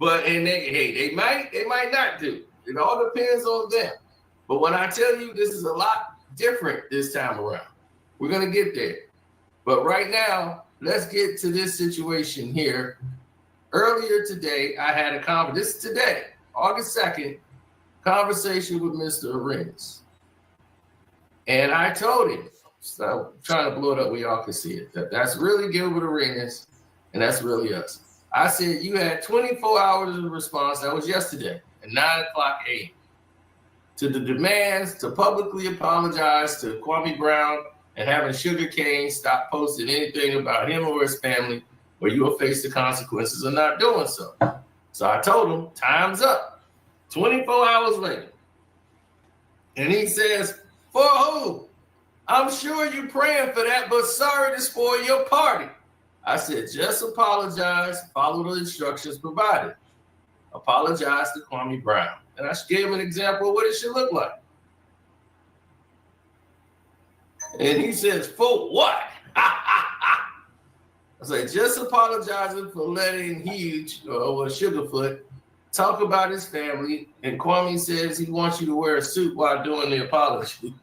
But they might not do. It all depends on them. But when I tell you this is a lot different this time around, we're gonna get there. But right now, let's get to this situation here. Earlier today, I had a conversation. This is today, August 2nd, conversation with Mr. Arenas. And I told him, so I'm trying to blow it up where y'all can see it, that's really Gilbert Arenas, and that's really us. I said, you had 24 hours of response. That was yesterday at 9 o'clock a.m. to the demands to publicly apologize to Kwame Brown and having Sugar Cane stop posting anything about him or his family, or you will face the consequences of not doing so. So I told him, time's up. 24 hours later. And he says, for who? I'm sure you're praying for that, but sorry to spoil your party. I said, just apologize, follow the instructions provided. Apologize to Kwame Brown. And I gave him an example of what it should look like. And he says, for what? I said, just apologizing for letting Huge or Sugarfoot talk about his family. And Kwame says he wants you to wear a suit while doing the apology.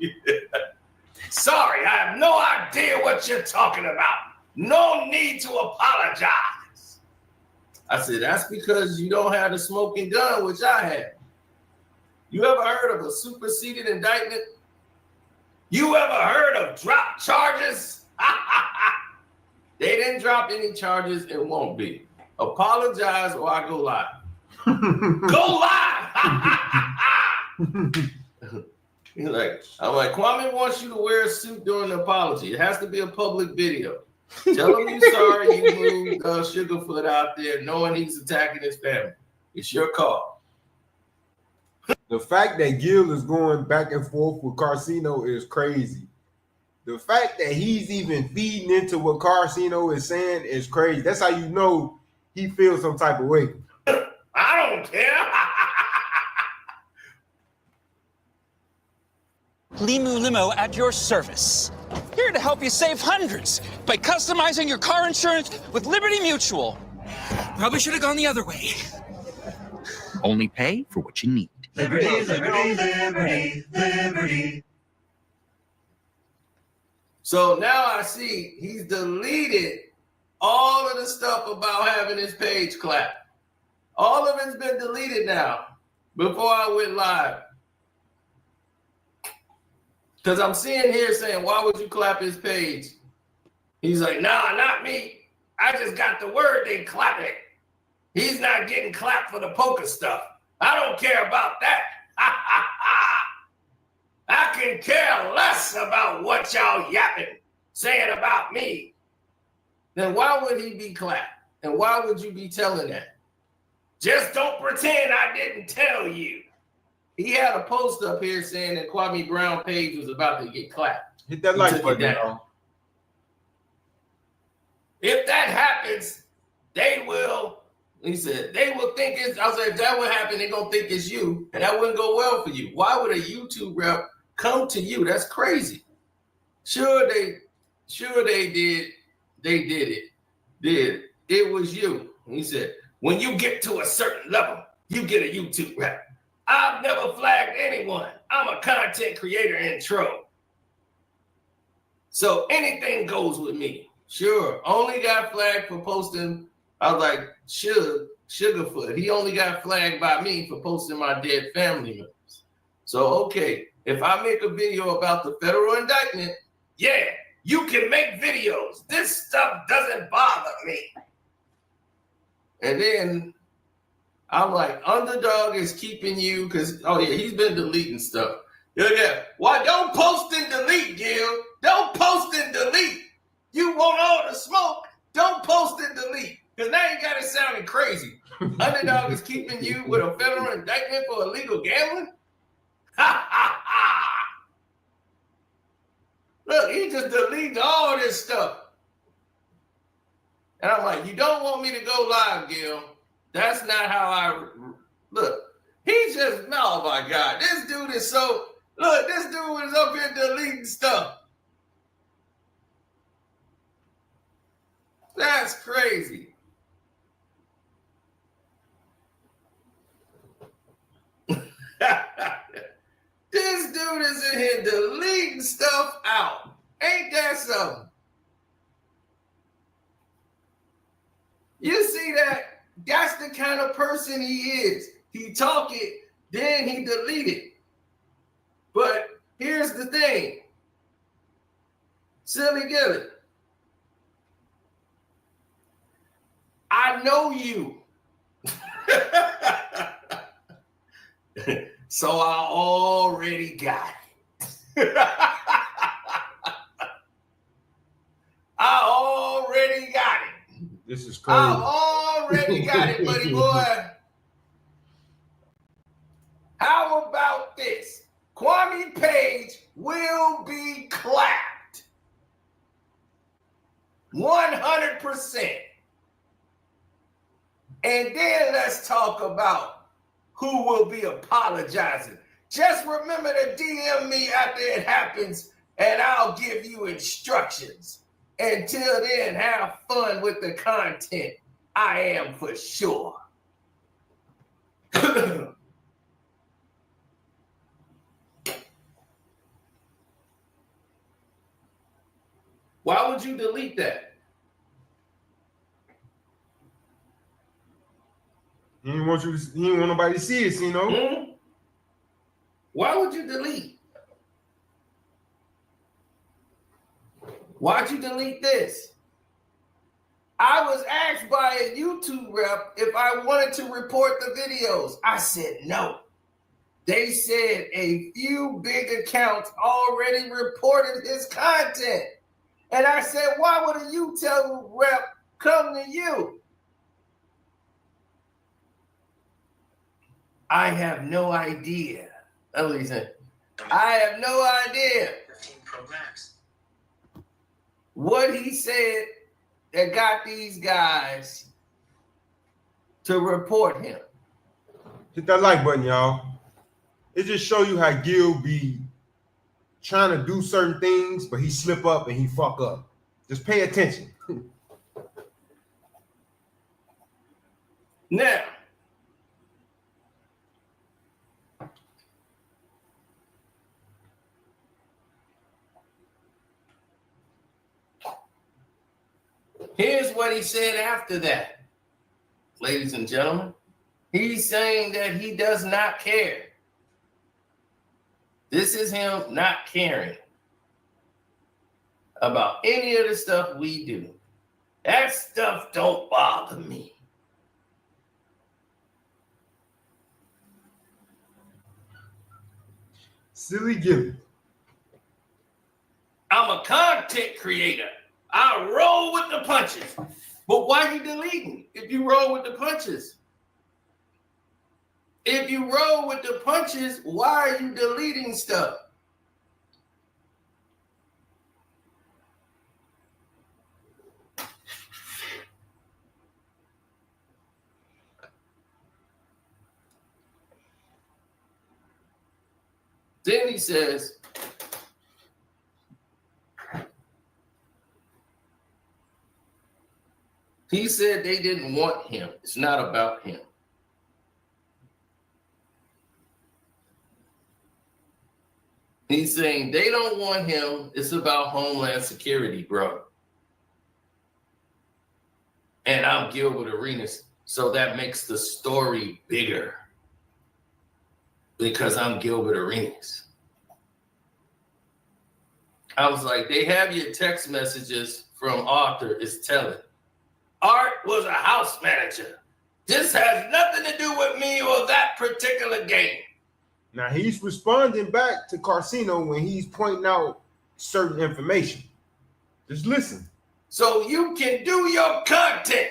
Sorry, I have no idea what you're talking about. No need to apologize. I said, that's because you don't have the smoking gun, which I have. You ever heard of a superseded indictment? You ever heard of drop charges? They didn't drop any charges and won't be. Apologize or I go live. Go live! I'm like, Kwame wants you to wear a suit during the apology. It has to be a public video. Tell him you're sorry you moved Sugarfoot out there knowing he's attacking his family. It's your call. The fact that Gil is going back and forth with Karceno is crazy. The fact that he's even feeding into what Karceno is saying is crazy. That's how you know he feels some type of way. I don't care. Limu Limo at your service. Here to help you save hundreds by customizing your car insurance with Liberty Mutual. Probably should have gone the other way. Only pay for what you need. Liberty, liberty, liberty, liberty. So now I see he's deleted all of the stuff about having his page clapped. All of it's been deleted now before I went live. Because I'm seeing here saying, why would you clap his page? He's like, nah, not me. I just got the word they clap it. He's not getting clapped for the poker stuff. I don't care about that. I can care less about what y'all yapping, saying about me. Then why would he be clapped? And why would you be telling that? Just don't pretend I didn't tell you. He had a post up here saying that Kwame Brown page was about to get clapped. Hit that like button down. If that happens, they will. He said, they will think it's, I was like, if that would happen, they're going to think it's you, and that wouldn't go well for you. Why would a YouTube rep come to you? That's crazy. Sure they did. They did it. It was you. He said, when you get to a certain level, you get a YouTube rep. I've never flagged anyone. I'm a content creator and troll. So anything goes with me. Sure. Only got flagged for posting. I was like, Sugarfoot. He only got flagged by me for posting my dead family members. So, okay, if I make a video about the federal indictment, yeah, you can make videos. This stuff doesn't bother me. And then I'm like, Underdog is keeping you because, oh, yeah, he's been deleting stuff. Yeah. Why don't post and delete, Gil? Don't post and delete. You want all the smoke. Don't post and delete. Because now you got it sounding crazy. Underdog is keeping you with a federal indictment for illegal gambling? Ha, ha, ha. Look, he just deleted all this stuff. And I'm like, you don't want me to go live, Gil. That's not how I look. He's just, oh my God. This dude is so, look, this dude was up here deleting stuff. That's crazy. stuff out. Ain't that something? You see that? That's the kind of person he is. He talk it, then he delete it. But here's the thing. Silly Gilly, I know you. So I already got it. I already got it. This is crazy. I already got it, buddy boy. How about this? Kwame Page will be clapped. 100%. And then let's talk about who will be apologizing. Just remember to DM me after it happens, and I'll give you instructions. Until then, have fun with the content. I am for sure. Why would you delete that? He didn't want nobody to see it, you know? Hmm? Why would you delete? Why'd you delete this? I was asked by a YouTube rep if I wanted to report the videos. I said no. They said a few big accounts already reported his content. And I said, why would a YouTube rep come to you? I have no idea. That's what he said. I have no idea 15 Pro Max. what he said that got these guys to report him. Hit that like button, y'all. It just show you how Gil be trying to do certain things, but he slip up and he fuck up. Just pay attention. Now, here's what he said after that, ladies and gentlemen. He's saying that he does not care. This is him not caring about any of the stuff we do. That stuff don't bother me. Silly Gilbert. I'm a content creator. I roll with the punches. But why are you deleting if you roll with the punches? If you roll with the punches, why are you deleting stuff? Then he says, he said they didn't want him. It's not about him. He's saying they don't want him. It's about Homeland Security, bro. And I'm Gilbert Arenas. So that makes the story bigger. Because I'm Gilbert Arenas. I was like, they have your text messages from Arthur is telling. Art was a house manager. This has nothing to do with me or that particular game. Now he's responding back to Karceno when he's pointing out certain information. Just listen. So you can do your content.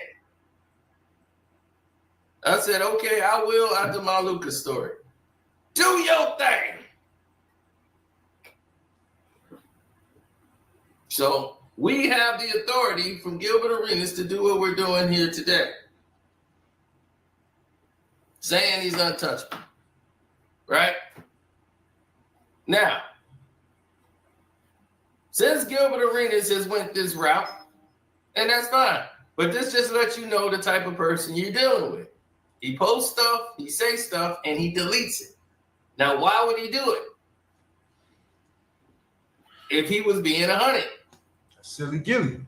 I said, okay, I will after my Lucas story. Do your thing. So we have the authority from Gilbert Arenas to do what we're doing here today. Saying he's untouchable. Right? Now, since Gilbert Arenas has went this route, and that's fine, but this just lets you know the type of person you're dealing with. He posts stuff, he says stuff, and he deletes it. Now, why would he do it? if he was being 100. Silly Gilly.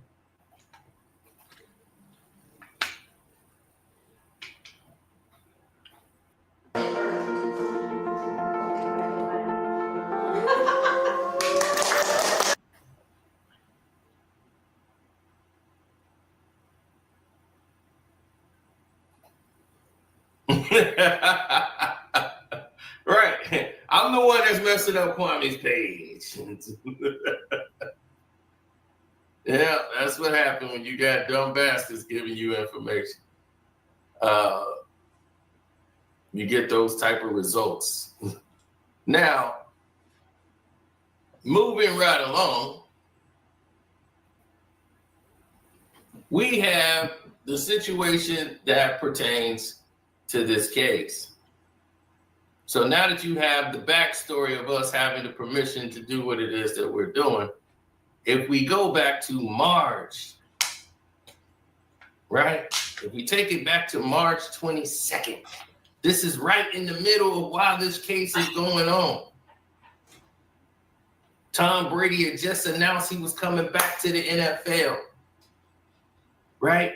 Right. I'm the one that's messing up Kwame's page. Yeah, that's what happened when you got dumb bastards giving you information. You get those type of results. Now, moving right along, we have the situation that pertains to this case. So now that you have the backstory of us having the permission to do what it is that we're doing, if we go back to March, right? If we take it back to March 22nd, this is right in the middle of while this case is going on. Tom Brady had just announced he was coming back to the NFL, right?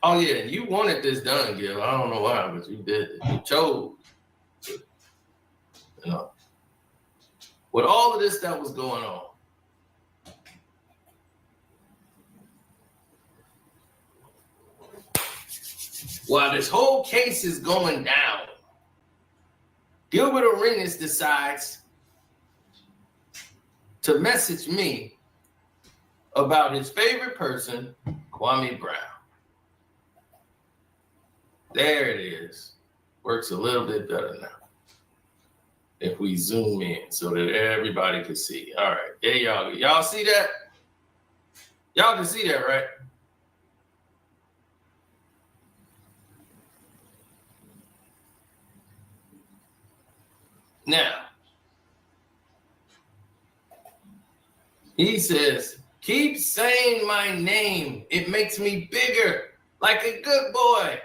Oh yeah, you wanted this done, Gil. I don't know why, but you did it. You chose. You know, with all of this that was going on, while this whole case is going down, Gilbert Arenas decides to message me about his favorite person, Kwame Brown. There it is. Works a little bit better now. If we zoom in so that everybody can see. All right. There y'all go. Y'all see that? Y'all can see that, right? Now, he says, keep saying my name. It makes me bigger, like a good boy.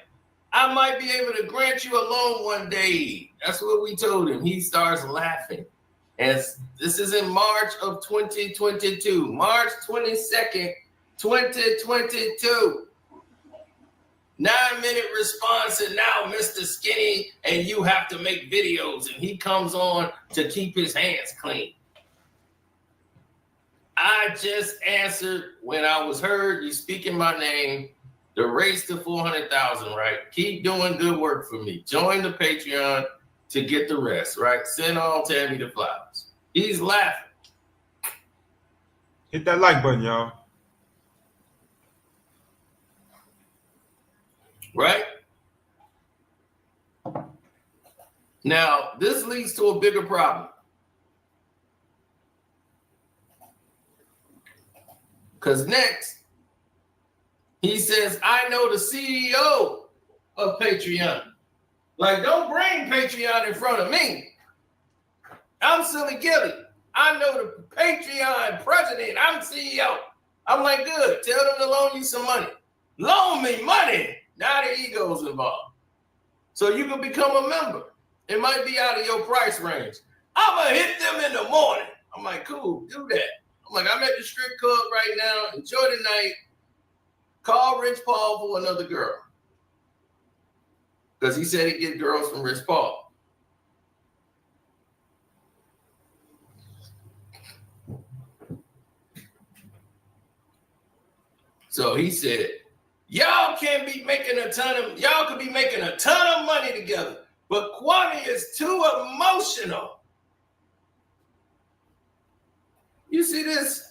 I might be able to grant you a loan one day. That's what we told him. He starts laughing. As this is in March of 2022, March 22nd, 2022. 9-minute response, and now Mr. Skinny, and you have to make videos, and he comes on to keep his hands clean. I just answered when I was heard you speaking my name. The race to 400,000, right? Keep doing good work for me. Join the Patreon to get the rest, right? Send all Tammy the flowers. He's laughing. Hit that like button, y'all. Right? Now, this leads to a bigger problem. Because next, he says, I know the CEO of Patreon. Like, don't bring Patreon in front of me. I'm Silly Gilly. I know the Patreon president. I'm CEO. I'm like, good. Tell them to loan you some money. Loan me money. Now the ego's involved. So you can become a member. It might be out of your price range. I'm going to hit them in the morning. I'm like, cool, do that. I'm like, I'm at the strip club right now. Enjoy the night. Call Rich Paul for another girl. Because he said he'd get girls from Rich Paul. So he said, y'all could be making a ton of money together, but Kwame is too emotional. You see this?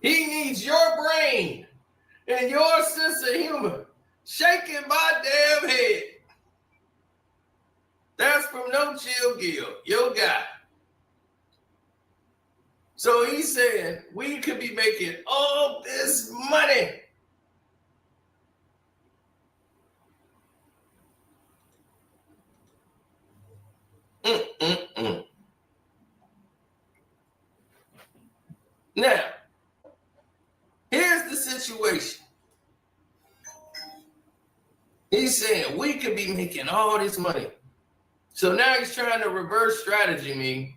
He needs your brain and your sense of humor. Shaking my damn head. That's from No Chill Gil, your guy. So he said, we could be making all this money. Now, here's the situation. He's saying we could be making all this money. So now he's trying to reverse strategy me,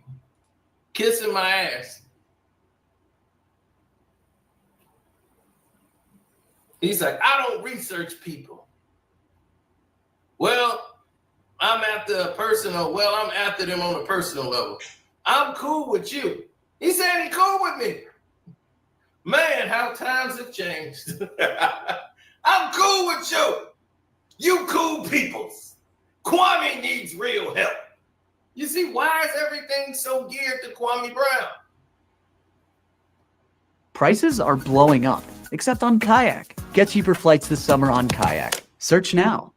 kissing my ass. He's like, I don't research people. Well, I'm after a personal, I'm after them on a personal level. I'm cool with you. He said he cool with me. Man, how times have changed. I'm cool with you. You cool peoples. Kwame needs real help. You see, why is everything so geared to Kwame Brown? Prices are blowing up, except on Kayak. Get cheaper flights this summer on Kayak. Search now.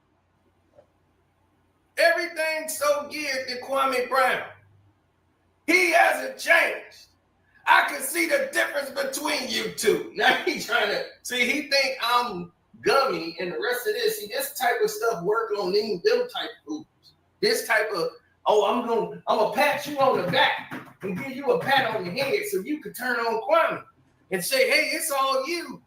Everything's so geared to Kwame Brown. He hasn't changed. I can see the difference between you two. Now he's trying to see. He think I'm gummy, and the rest of this. See, this type of stuff work on them type foods. This type of I'm gonna pat you on the back and give you a pat on the head so you could turn on Kwame and say, "Hey, it's all you."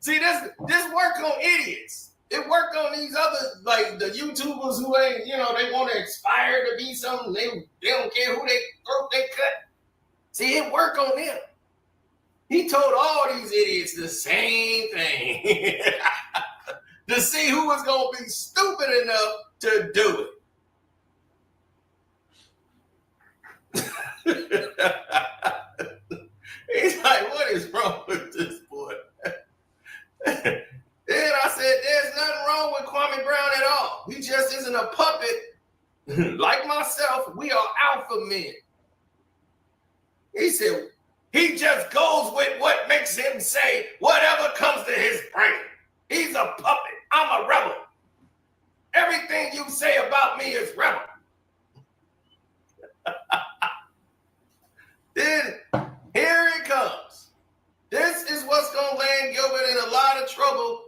See, this work on idiots. It worked on these other, like the YouTubers who ain't, they want to aspire to be something. They don't care who they throat they cut. See, it worked on them. He told all these idiots the same thing to see who was going to be stupid enough to do it. He's like, what is wrong with this boy? Then I said, there's nothing wrong with Kwame Brown at all. He just isn't a puppet. Like myself, we are alpha men. He said, he just goes with what makes him say whatever comes to his brain. He's a puppet. I'm a rebel. Everything you say about me is rebel. Then here it comes. This is what's going to land Gilbert in a lot of trouble.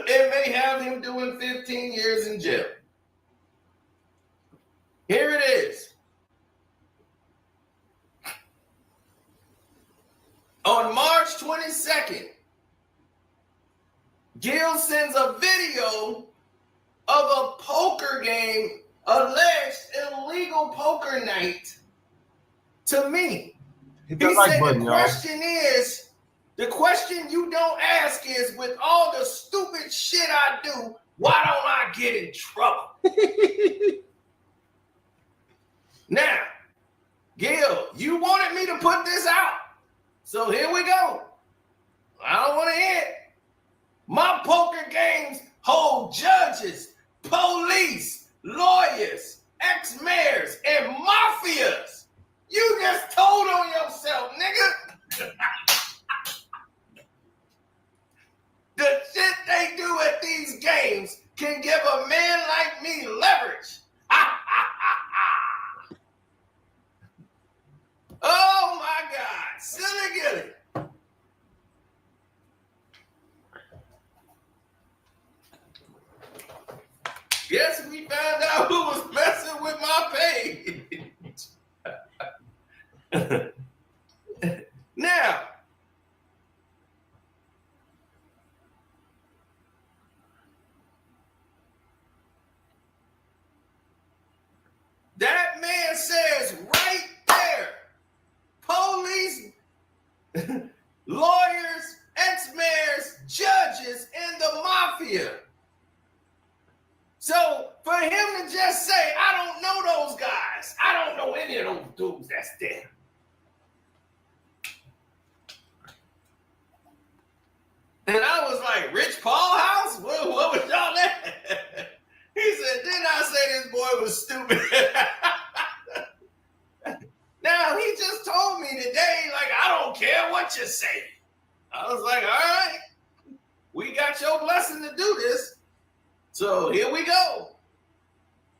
It may have him doing 15 years in jail. Here it is. On March 22nd, Gil sends a video of a poker game, alleged illegal poker night, to me. He said the question you don't ask is, with all the stupid shit I do, why don't I get in trouble? Now, Gil, you wanted me to put this out. So here we go. I don't want to hear it. My poker games hold judges, police, lawyers, ex-mayors, and mafias. You just told on yourself, nigga. The shit they do at these games can give a man like me leverage. Oh my God, silly Gilly. Guess we found out who was messing with my page. Now, that man says right there, police, lawyers, ex-mayors, judges, and the mafia. So for him to just say, I don't know those guys. I don't know any of those dudes that's there. And I was like, Rich Paul House? What was y'all at? He said, didn't I say this boy was stupid? Now, he just told me today, like, I don't care what you say. I was like, all right, we got your blessing to do this. So here we go.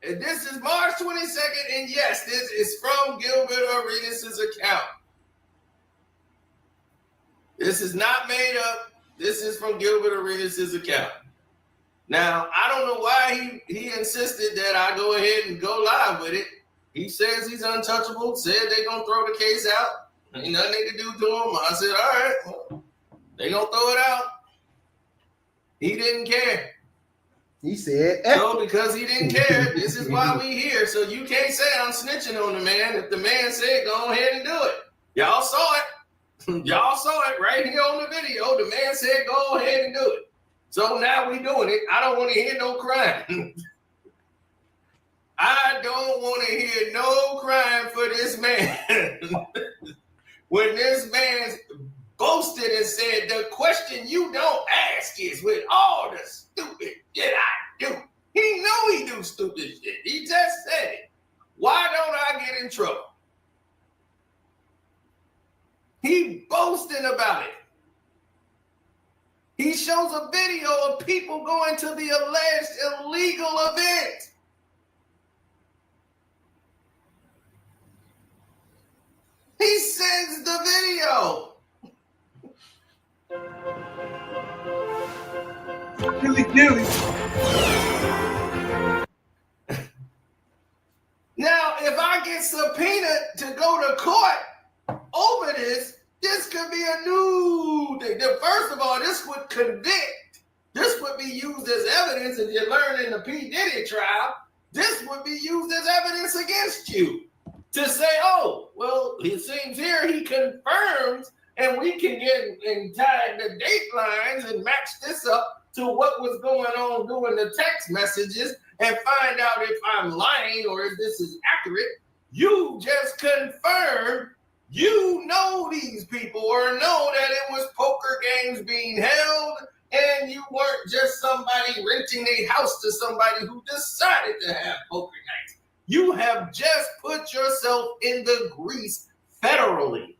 And this is March 22nd, and yes, this is from Gilbert Arenas' account. This is not made up. This is from Gilbert Arenas' account. Now, I don't know why he insisted that I go ahead and go live with it. He says he's untouchable, said they're going to throw the case out. Ain't nothing they can do to him. I said, all right, well, they're going to throw it out. He didn't care. He said, So because he didn't care, this is why we here. So you can't say I'm snitching on the man. If the man said, go ahead and do it. Y'all saw it. Y'all saw it right here on the video. The man said, go ahead and do it. So now we doing it. I don't want to hear no crying. I don't want to hear no crying for this man. When this man's boasted and said, the question you don't ask is, with all the stupid shit I do. He know he do stupid shit. He just said it. Why don't I get in trouble? He boasting about it. He shows a video of people going to the alleged illegal event. He sends the video. Now, if I get subpoenaed to go to court over this, this could be a new thing. First of all, this would convict. This would be used as evidence, if you learn in the P. Diddy trial. This would be used as evidence against you to say, oh, well, it seems here he confirms, and we can get and tie the date lines and match this up to what was going on during the text messages and find out if I'm lying or if this is accurate. You just confirmed you know these people or know that it was poker games being held and you weren't just somebody renting a house to somebody who decided to have poker nights. You have just put yourself in the grease federally.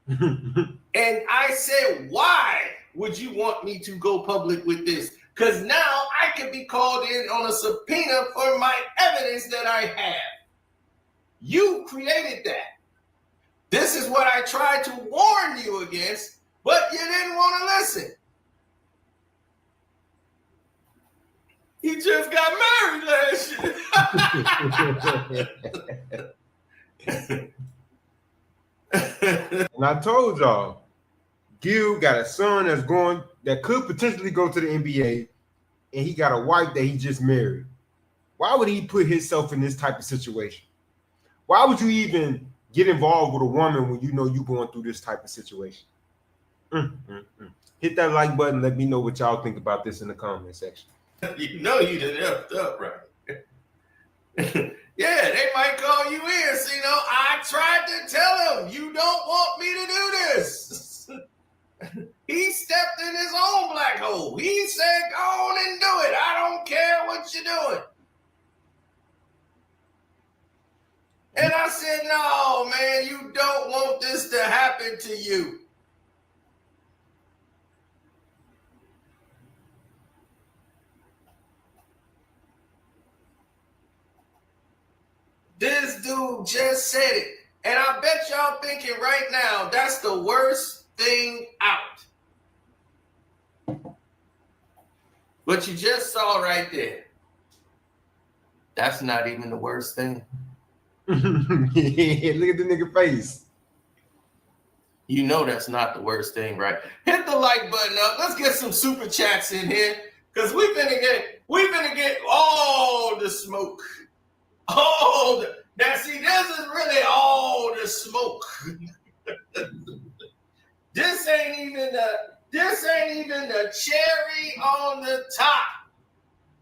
And I said, why would you want me to go public with this? Because now I can be called in on a subpoena for my evidence that I have. You created that. This is what I tried to warn you against, but you didn't want to listen. He just got married last year. and I told y'all, Gil got a son that could potentially go to the NBA, and he got a wife that he just married. Why would he put himself in this type of situation? Why would you even get involved with a woman when you know you're going through this type of situation? Hit that like button. Let me know what y'all think about this in the comment section. You know you done effed up, right? Yeah, they might call you in. So, I tried to tell him, you don't want me to do this. He stepped in his own black hole. He said, go on and do it. I don't care what you're doing. And I said, no, man, you don't want this to happen to you. This dude just said it. And I bet y'all thinking right now, that's the worst thing out. What you just saw right there, that's not even the worst thing. Look at the nigga face. You know that's not the worst thing, right? Hit the like button up. Let's get some super chats in here, because we're gonna get all the smoke. Now see, this is really all the smoke. This ain't even the cherry on the top.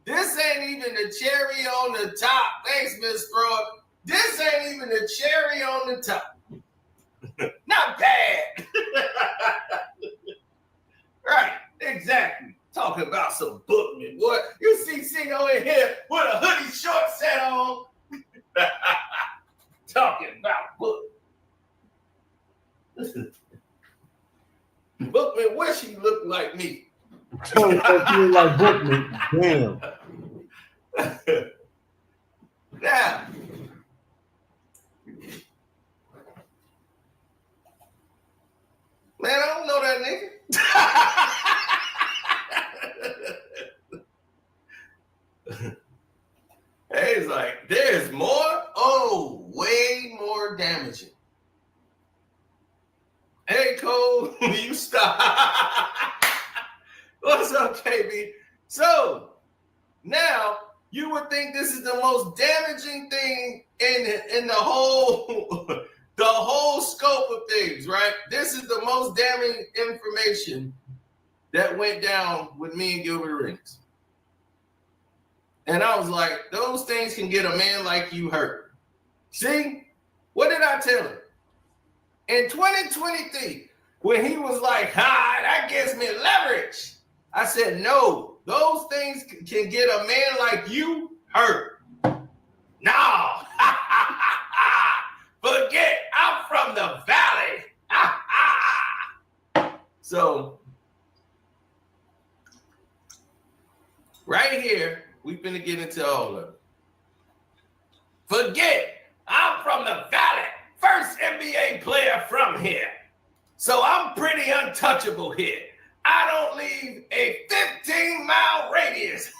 This ain't even the cherry on the top. Thanks, Miss Fraud. This ain't even the cherry on the top. Not bad. Right, exactly. Talking about some Bookman. What? You see Cino in here with a hoodie short set on. Talking about Bookman. Bookman wish he looked like me. Don't feel like Bookman. Damn. Now, man, I don't know that nigga. Hey, it's like, there's more? Oh, way more damaging. Hey, Cole, you stop. What's up, KB? So, Now, you would think this is the most damaging thing in the whole the whole scope of things, right? This is the most damning information that went down with me and Gilbert Arenas. And I was like, those things can get a man like you hurt. See, what did I tell him? In 2023, when he was like, that gives me leverage. I said, no, those things can get a man like you hurt. No, forget, I'm from the valley. So, right here, we finna get into all of it. Forget, I'm from the valley. First NBA player from here. So I'm pretty untouchable here. I don't leave a 15-mile radius.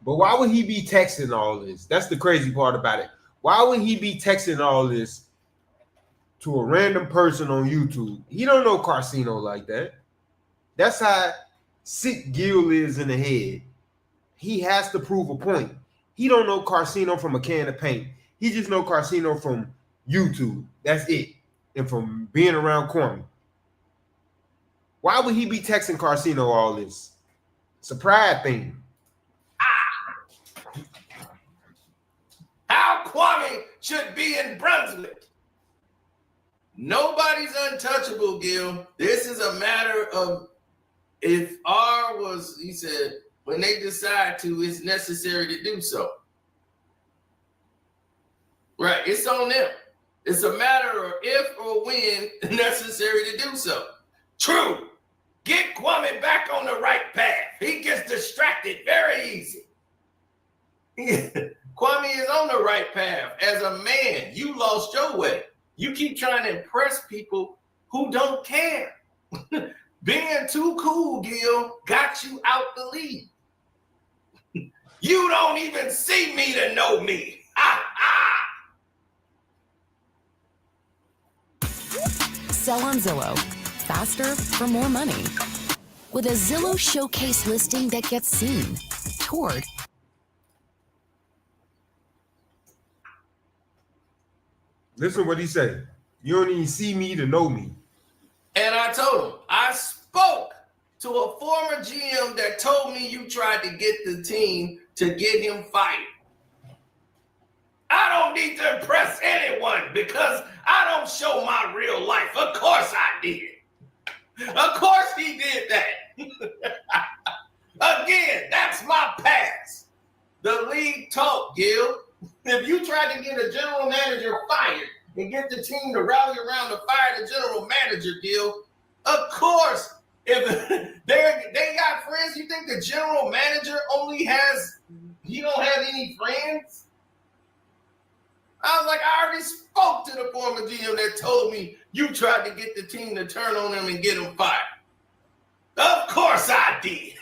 But why would he be texting all this? That's the crazy part about it. Why would he be texting all this to a random person on YouTube? He don't know Karceno like that. That's how sick Gil is in the head. He has to prove a point. He don't know Karceno from a can of paint. He just know Karceno from YouTube. That's it. And from being around Kwame. Why would he be texting Karceno all this? It's a pride thing. How Kwame should be in Brunswick. Nobody's untouchable, Gil. This is a matter of if R was, he said, when they decide to, it's necessary to do so. Right, it's on them. It's a matter of if or when necessary to do so. True. Get Kwame back on the right path. He gets distracted very easy. Kwame is on the right path. As a man, you lost your way. You keep trying to impress people who don't care. Being too cool, Gil, got you out the league. You don't even see me to know me. Sell on Zillow. Faster for more money. With a Zillow showcase listing that gets seen, toured, Listen what he said. You don't even see me to know me. And I told him, I spoke to a former GM that told me you tried to get the team to get him fired. I don't need to impress anyone because I don't show my real life. Of course I did. Of course he did that. Again, that's my past. The league talk, Gil. If you tried to get a general manager fired and get the team to rally around to fire the general manager, Gil, of course, if they got friends, you think the general manager he don't have any friends? I was like, I already spoke to the former GM that told me you tried to get the team to turn on him and get him fired. Of course I did.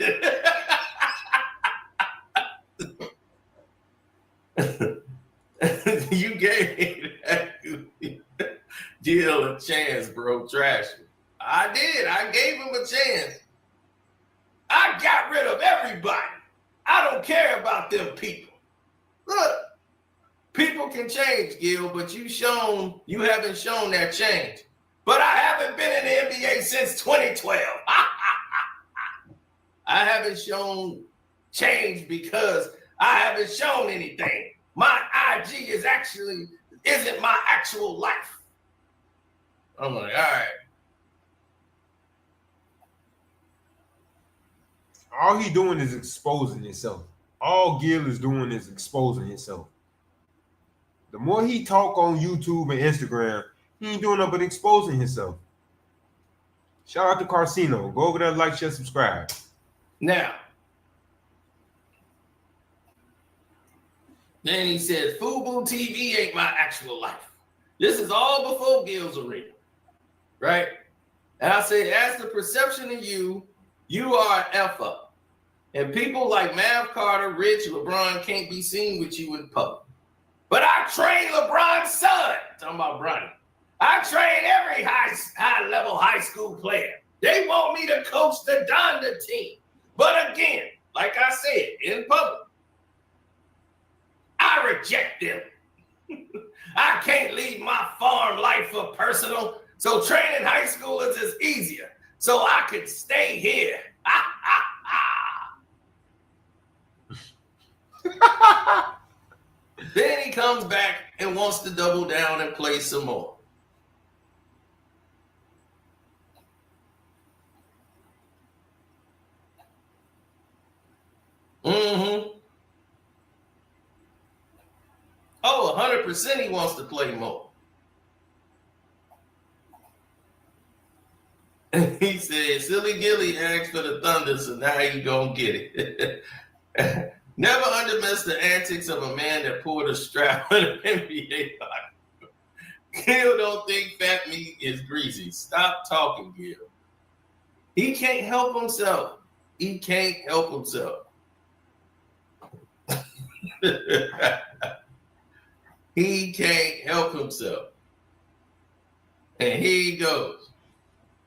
You gave Gil a chance, bro. Trash. I did. I gave him a chance. I got rid of everybody. I don't care about them people. Look, people can change, Gil, but you haven't shown that change. But I haven't been in the NBA since 2012. I haven't shown change because I haven't shown anything. My IG isn't my actual life. I'm like, all right. All he doing is exposing himself. All Gil is doing is exposing himself. The more he talk on YouTube and Instagram, he ain't doing nothing but exposing himself. Shout out to Karceno. Go over there, like, share, subscribe. Now, then he said, FUBU TV ain't my actual life. This is all before Gil's arena, right? And I said, as the perception of you, you are an F up. And people like Mav Carter, Rich, LeBron can't be seen with you in public. But I train LeBron's son. Talking about Bronny. I train every high-level high school player. They want me to coach the Donda team. But again, like I said, in public. I reject them. I can't leave my farm life for personal, so training high schoolers is easier, so I could stay here. Then he comes back and wants to double down and play some more. Oh, 100% he wants to play more. And he said, Silly Gilly asked for the thunder, so now you gonna get it. Never undermiss the antics of a man that pulled a strap on an NBA hockey. Gil don't think fat meat is greasy. Stop talking, Gil. He can't help himself. He can't help himself. He can't help himself. And here he goes.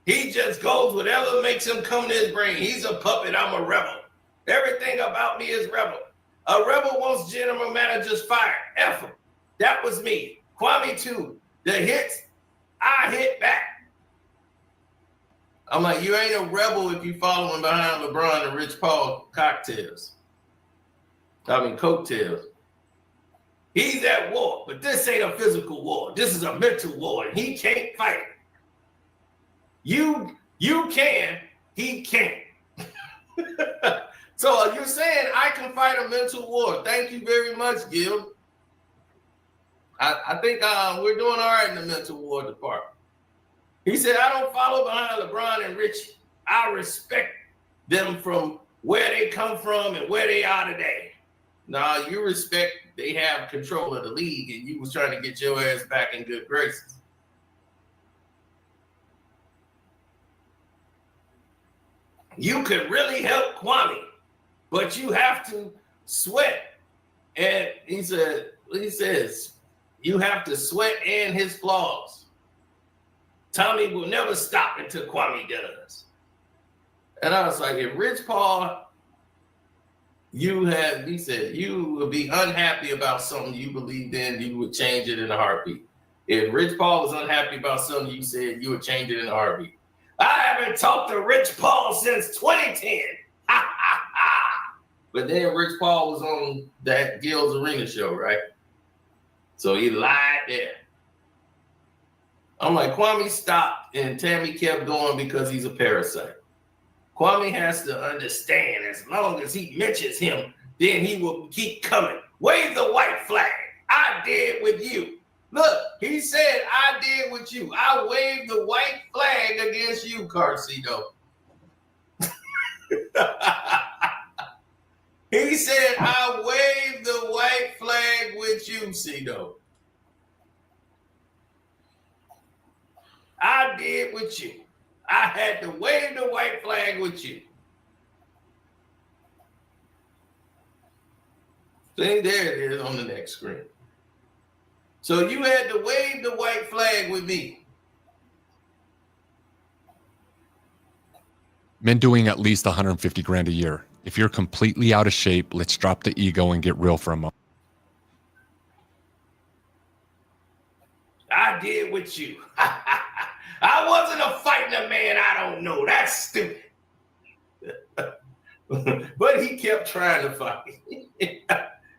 He just goes whatever makes him come to his brain. He's a puppet. I'm a rebel. Everything about me is rebel. A rebel wants general managers fired. F him. That was me. Kwame too. The hits, I hit back. I'm like, you ain't a rebel if you following behind LeBron and Rich Paul cocktails. Coattails. He's at war, but this ain't a physical war. This is a mental war, and he can't fight it. You can, he can't. So you're saying I can fight a mental war. Thank you very much, Gil. I think we're doing all right in the mental war department. He said, I don't follow behind LeBron and Rich. I respect them from where they come from and where they are today. Now, you respect they have control of the league, and you was trying to get your ass back in good graces. You could really help Kwame, but you have to sweat. And he says, you have to sweat and his flaws. Tommy will never stop until Kwame does. And I was like, if Rich Paul, he said, you would be unhappy about something you believed in, you would change it in a heartbeat. If Rich Paul was unhappy about something you said, you would change it in a heartbeat. I haven't talked to Rich Paul since 2010. But then Rich Paul was on that Gil's Arena show, right? So he lied there. I'm like, Kwame stopped, and Tammy kept going because he's a parasite. Kwame has to understand, as long as he mentions him, then he will keep coming. Wave the white flag. I did with you. Look, he said, I did with you. I waved the white flag against you, Karceno. He said, I waved the white flag with you, Cito. I did with you. I had to wave the white flag with you. See, there it is on the next screen. So you had to wave the white flag with me. Men doing at least 150 grand a year. If you're completely out of shape, let's drop the ego and get real for a moment. I did with you. I wasn't a fighting a man I don't know. That's stupid. But he kept trying to fight.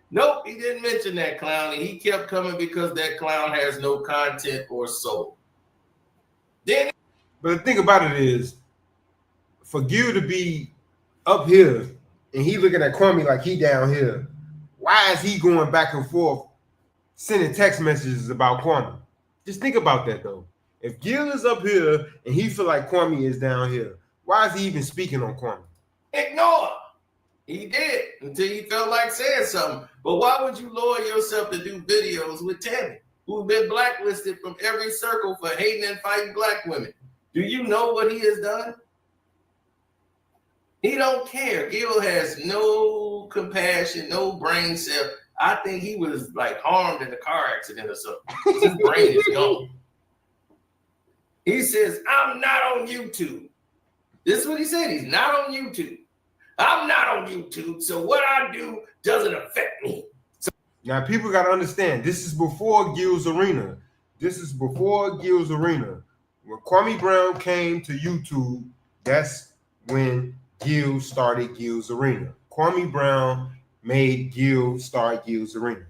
Nope, he didn't mention that clown. And he kept coming because that clown has no content or soul. Then, but the thing about it is, for Gil to be up here and he looking at Kwame like he down here, why is he going back and forth sending text messages about Kwame? Just think about that, though. If Gil is up here and he feel like Kwame is down here, why is he even speaking on Kwame? Ignore. He did until he felt like saying something. But why would you lower yourself to do videos with Tammy, who's been blacklisted from every circle for hating and fighting black women? Do you know what he has done? He don't care. Gil has no compassion, no brain cell. I think he was like harmed in a car accident or something. His brain is gone. He says, I'm not on YouTube. This is what he said. He's not on YouTube. I'm not on YouTube, so what I do doesn't affect me. Now, people got to understand, this is before Gil's Arena. This is before Gil's Arena. When Kwame Brown came to YouTube, that's when Gil started Gil's Arena. Kwame Brown made Gil start Gil's Arena.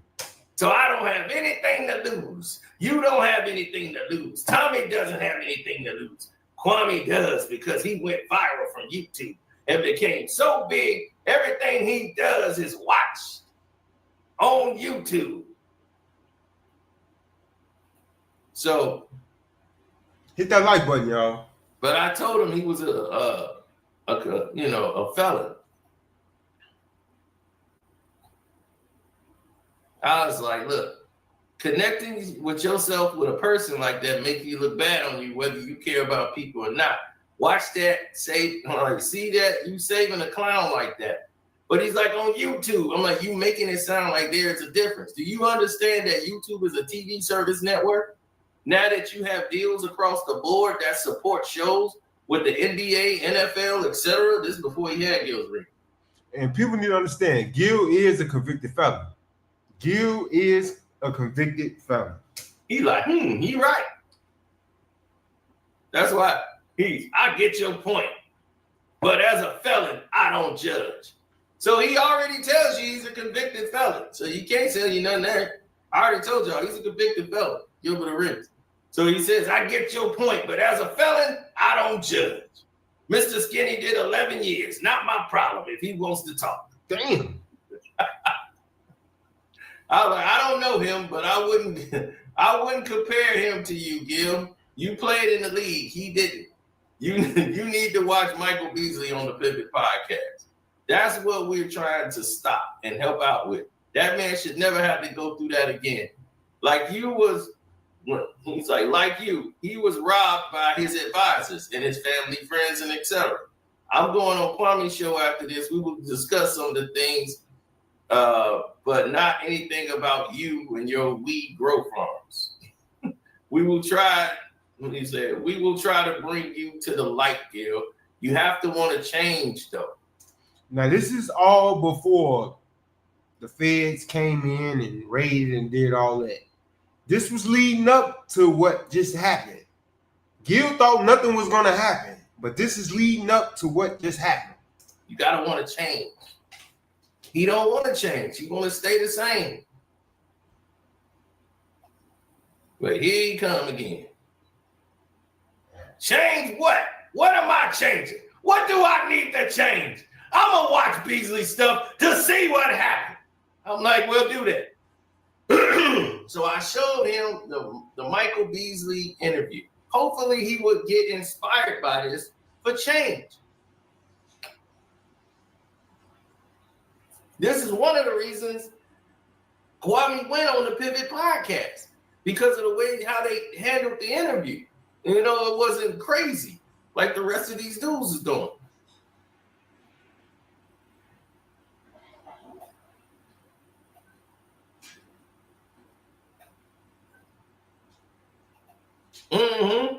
So I don't have anything to lose. You don't have anything to lose. Tommy doesn't have anything to lose. Kwame does, because he went viral from YouTube and became so big, everything he does is watched on YouTube. So hit that like button, y'all. But I told him he was a felon. I was like, look, connecting with yourself with a person like that make you look bad on you, whether you care about people or not. Watch that, see that, you saving a clown like that. But he's like, on YouTube. I'm like, you making it sound like there's a difference. Do you understand that YouTube is a TV service network? Now that you have deals across the board that support shows with the NBA, NFL, etc., this is before he had Gil's ring. And people need to understand, Gil is a convicted felon. Gil is a convicted felon. He like, he right. That's why I get your point. But as a felon, I don't judge. So he already tells you he's a convicted felon. So you can't tell you nothing there. I already told y'all he's a convicted felon, Gilbert Arenas. So he says, I get your point, but as a felon, I don't judge. Mr. Skinny did 11 years. Not my problem if he wants to talk. Damn. I was like, I don't know him, but I wouldn't compare him to you, Gil. You played in the league. He didn't. You need to watch Michael Beasley on the Pivot Podcast. That's what we're trying to stop and help out with. That man should never have to go through that again. He's like you, he was robbed by his advisors and his family, friends, and etc. I'm going on Kwame's show after this. We will discuss some of the things, but not anything about you and your weed grow farms. We will try to bring you to the light, Gil. You have to want to change, though. Now, this is all before the feds came in and raided and did all that. This was leading up to what just happened. Gil thought nothing was going to happen, but this is leading up to what just happened. You got to want to change. He don't want to change. He want to stay the same. But here he come again. Change what? What am I changing? What do I need to change? I'm going to watch Beasley stuff to see what happened. I'm like, we'll do that. So I showed him the Michael Beasley interview. Hopefully he would get inspired by this for change. This is one of the reasons Kwame went on the Pivot Podcast, because of the way how they handled the interview. And, it wasn't crazy like the rest of these dudes is doing. Mm-hmm.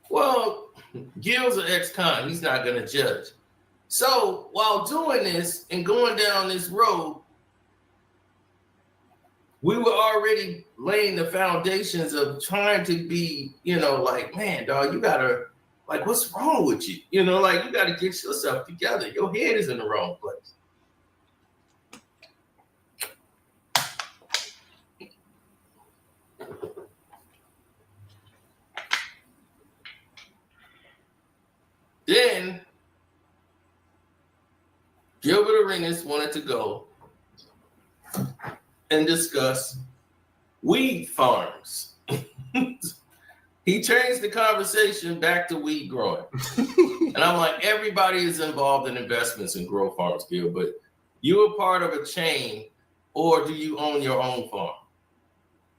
Well, Gil's an ex-con. He's not going to judge. So while doing this and going down this road, we were already laying the foundations of trying to be, man, dog, you got to, what's wrong with you? You got to get yourself together. Your head is in the wrong place. Then Gilbert Arenas wanted to go and discuss weed farms. He changed the conversation back to weed growing. And I'm like, everybody is involved in investments in grow farms, Gil, but you are part of a chain, or do you own your own farm?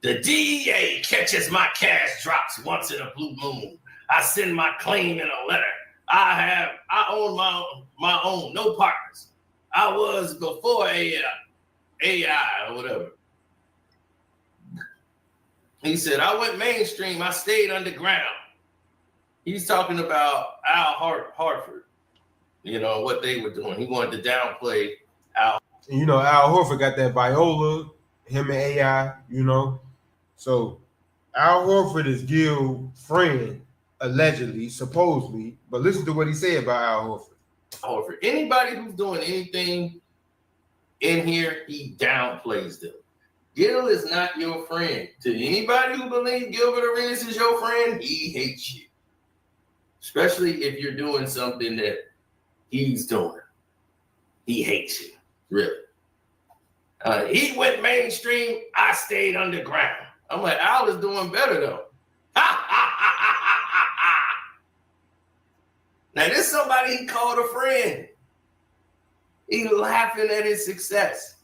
The DEA catches my cash drops once in a blue moon. I send my claim in a letter. I own my own, no partners. I was before AI or whatever. He said, I went mainstream, I stayed underground. He's talking about Al Hartford, you know, what they were doing. He wanted to downplay Al. And, you know, Al Horford got that viola, him and AI, you know. So Al Horford is Gil's friend, allegedly, supposedly. But listen to what he said about Al Horford. Anybody who's doing anything in here, he downplays them. Gil is not your friend. To anybody who believes Gilbert Arenas is your friend, he hates you. Especially if you're doing something that he's doing. He hates you, really. He went mainstream, I stayed underground. I'm like, Al is doing better, though. Now, this is somebody he called a friend. He laughing at his success,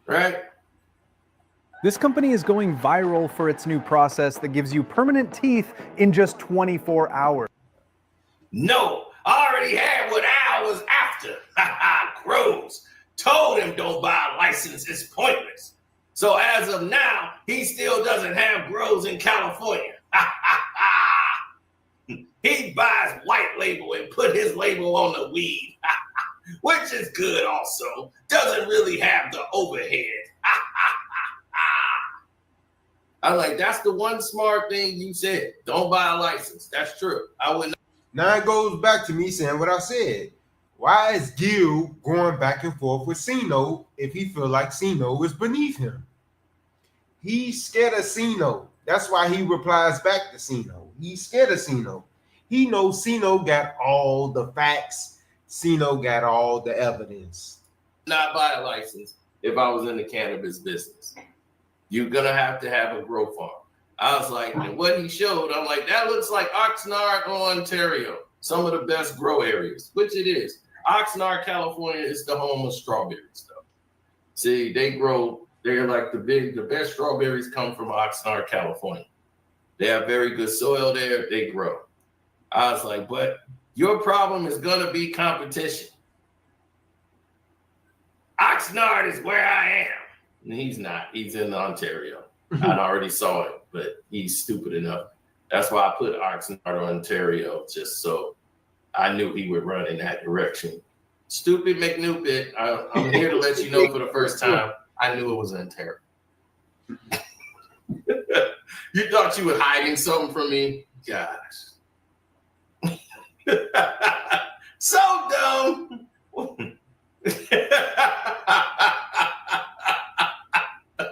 right? This company is going viral for its new process that gives you permanent teeth in just 24 hours. No, I already had what Al was after. Grows. Told him don't buy a license, it's pointless. So as of now, he still doesn't have grows in California. He buys white label and put his label on the weed, which is good also. Doesn't really have the overhead. I'm like, that's the one smart thing you said. Don't buy a license. That's true. I wouldn't. Now it goes back to me saying what I said. Why is Gil going back and forth with Cino if he feel like Cino is beneath him? He's scared of Cino. That's why he replies back to Cino. He's scared of Cino. He knows Cino got all the facts. Cino got all the evidence. Not buy a license if I was in the cannabis business. You're going to have a grow farm. I was like, and what he showed, I'm like, that looks like Oxnard, Ontario. Some of the best grow areas, which it is. Oxnard, California is the home of strawberries, though. See, they're like the best strawberries come from Oxnard, California. They have very good soil there, they grow. I was like, but your problem is going to be competition. Oxnard is where I am. And he's not. He's in Ontario. I already saw it, but he's stupid enough. That's why I put Oxnard, Ontario, just so I knew he would run in that direction. Stupid McNupit. I'm here to let you know for the first time, I knew it was Ontario. You thought you were hiding something from me? Gosh. So dumb.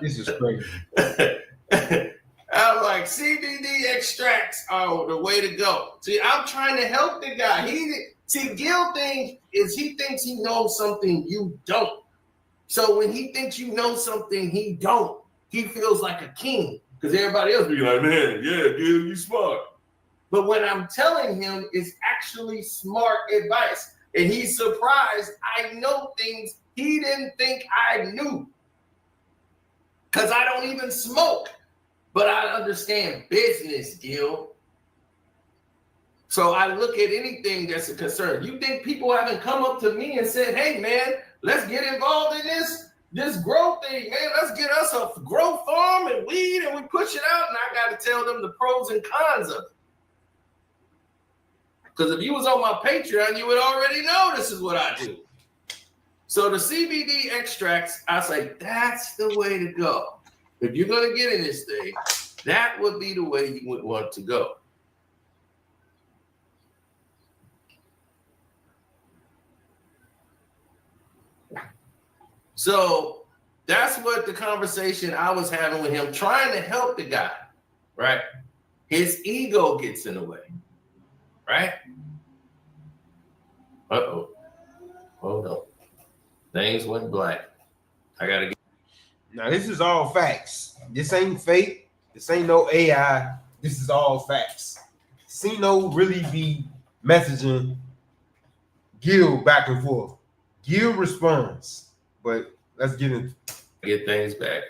This is crazy. I'm like, CBD extracts are the way to go. See, I'm trying to help the guy. Gil thinks he knows something you don't. So when he thinks you know something he don't, he feels like a king. Because everybody else be like, man, yeah, Gil, you smart. But when I'm telling him, it's actually smart advice. And he's surprised I know things he didn't think I knew. Because I don't even smoke. But I understand business, Gil. So I look at anything that's a concern. You think people haven't come up to me and said, hey, man, let's get involved in this growth thing, man. Let's get us a grow farm and weed and we push it out. And I got to tell them the pros and cons of it. Because if you was on my Patreon, you would already know this is what I do. So the CBD extracts, I say, that's the way to go. If you're going to get in this thing, that would be the way you would want to go. So that's what the conversation I was having with him, trying to help the guy, right? His ego gets in the way, right? Uh-oh. Hold on. Things went black. I got to get. Now, this is all facts. This ain't fake. This ain't no AI. This is all facts. Cino really be messaging Gil back and forth. Gil responds, but let's get Things back.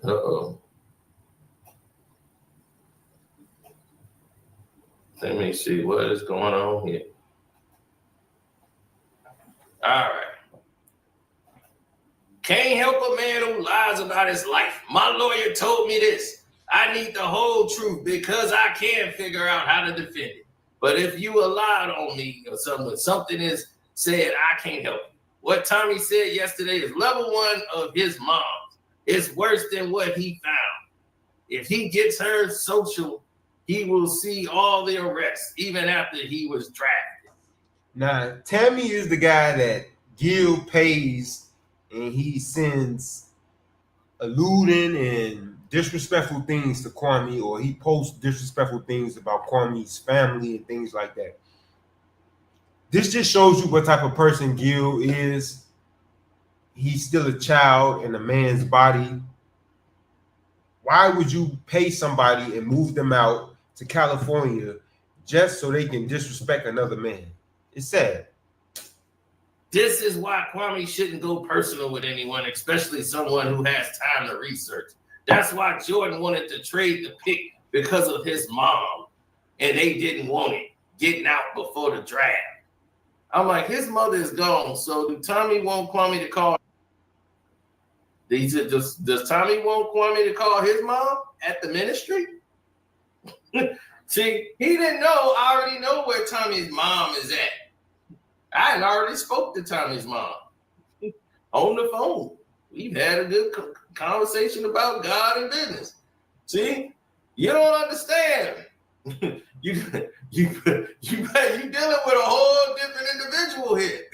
Uh-oh. Let me see what is going on here. All right. Can't help a man who lies about his life. My lawyer told me this. I need the whole truth because I can't figure out how to defend it. But if you lied on me or something is said, I can't help you. What Tommy said yesterday is level 1 of his mom's. It's worse than what he found. If he gets her social, he will see all the arrests, even after he was drafted. Now, Tammy is the guy that Gil pays and he sends alluding and disrespectful things to Kwame, or he posts disrespectful things about Kwame's family and things like that. This just shows you what type of person Gil is. He's still a child in a man's body. Why would you pay somebody and move them out to California just so they can disrespect another man? It's sad. This is why Kwame shouldn't go personal with anyone, especially someone who has time to research. That's why Jordan wanted to trade the pick because of his mom, and they didn't want it getting out before the draft. I'm like, his mother is gone, so do Tommy want Kwame to call? Does Tommy want Kwame to call his mom at the ministry? See, he didn't know. I already know where Tommy's mom is at. I had already spoke to Tommy's mom on the phone. We've had a good conversation about God and business. See, you don't understand. you dealing with a whole different individual here.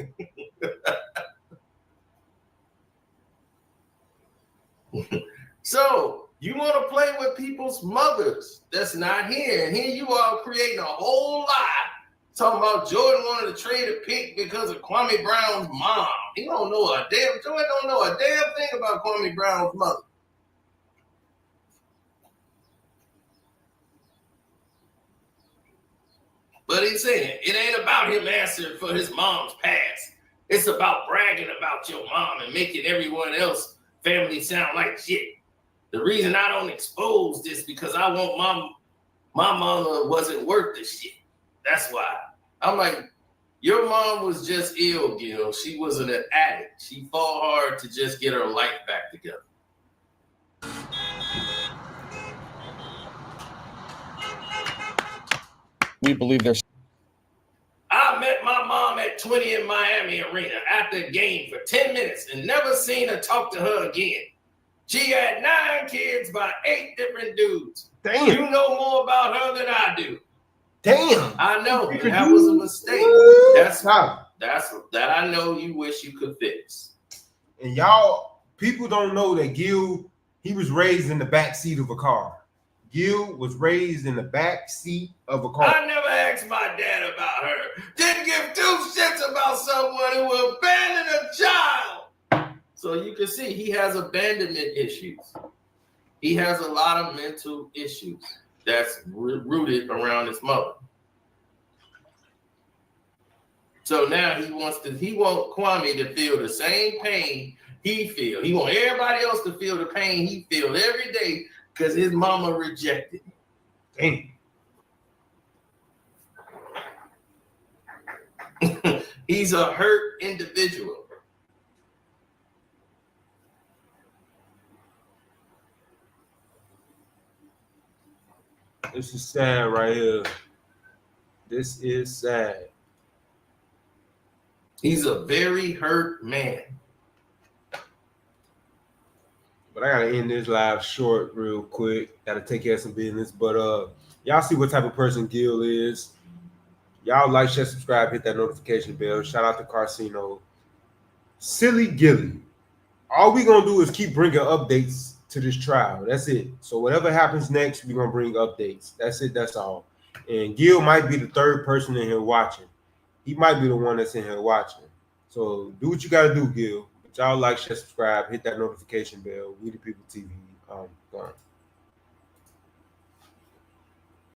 So you want to play with people's mothers that's not here, and here you are creating a whole lie. Talking about Jordan wanted to trade a pick because of Kwame Brown's mom. Jordan don't know a damn thing about Kwame Brown's mother. But he's saying it ain't about him answering for his mom's past. It's about bragging about your mom and making everyone else family sound like shit. The reason I don't expose this because I want my mama wasn't worth the shit. That's why. I'm like, your mom was just ill, Gil. She was an addict. She fought hard to just get her life back together. We believe there's. I met my mom at 20 in Miami Arena after a game for 10 minutes and never seen her talk to her again. She had 9 kids by 8 different dudes. Damn. You know more about her than I do. Damn. I know that was a mistake. That I know you wish you could fix. And y'all, people don't know that Gil, he was raised in the back seat of a car. Gil was raised in the back seat of a car. I never asked my dad about her. Didn't give 2 shits about someone who abandoned a child. So you can see he has abandonment issues. He has a lot of mental issues that's rooted around his mother. So now he wants Kwame to feel the same pain he feels. He wants everybody else to feel the pain he feels every day because his mama rejected him. Damn. He's a hurt individual. This is sad right here. This is sad. He's a very hurt man. But I gotta end this live short real quick. Gotta take care of some business. But y'all see what type of person Gil is. Y'all like, share, subscribe, hit that notification bell. Shout out to Karceno. Silly Gilly. All we gonna do is keep bringing updates to this trial. That's it. So whatever happens next, we're gonna bring updates. That's it. That's all. And Gil might be the 3rd person in here watching. He might be the one that's in here watching. So do what you gotta do, Gil. But y'all like, share, subscribe, hit that notification bell. We the People TV. Gone.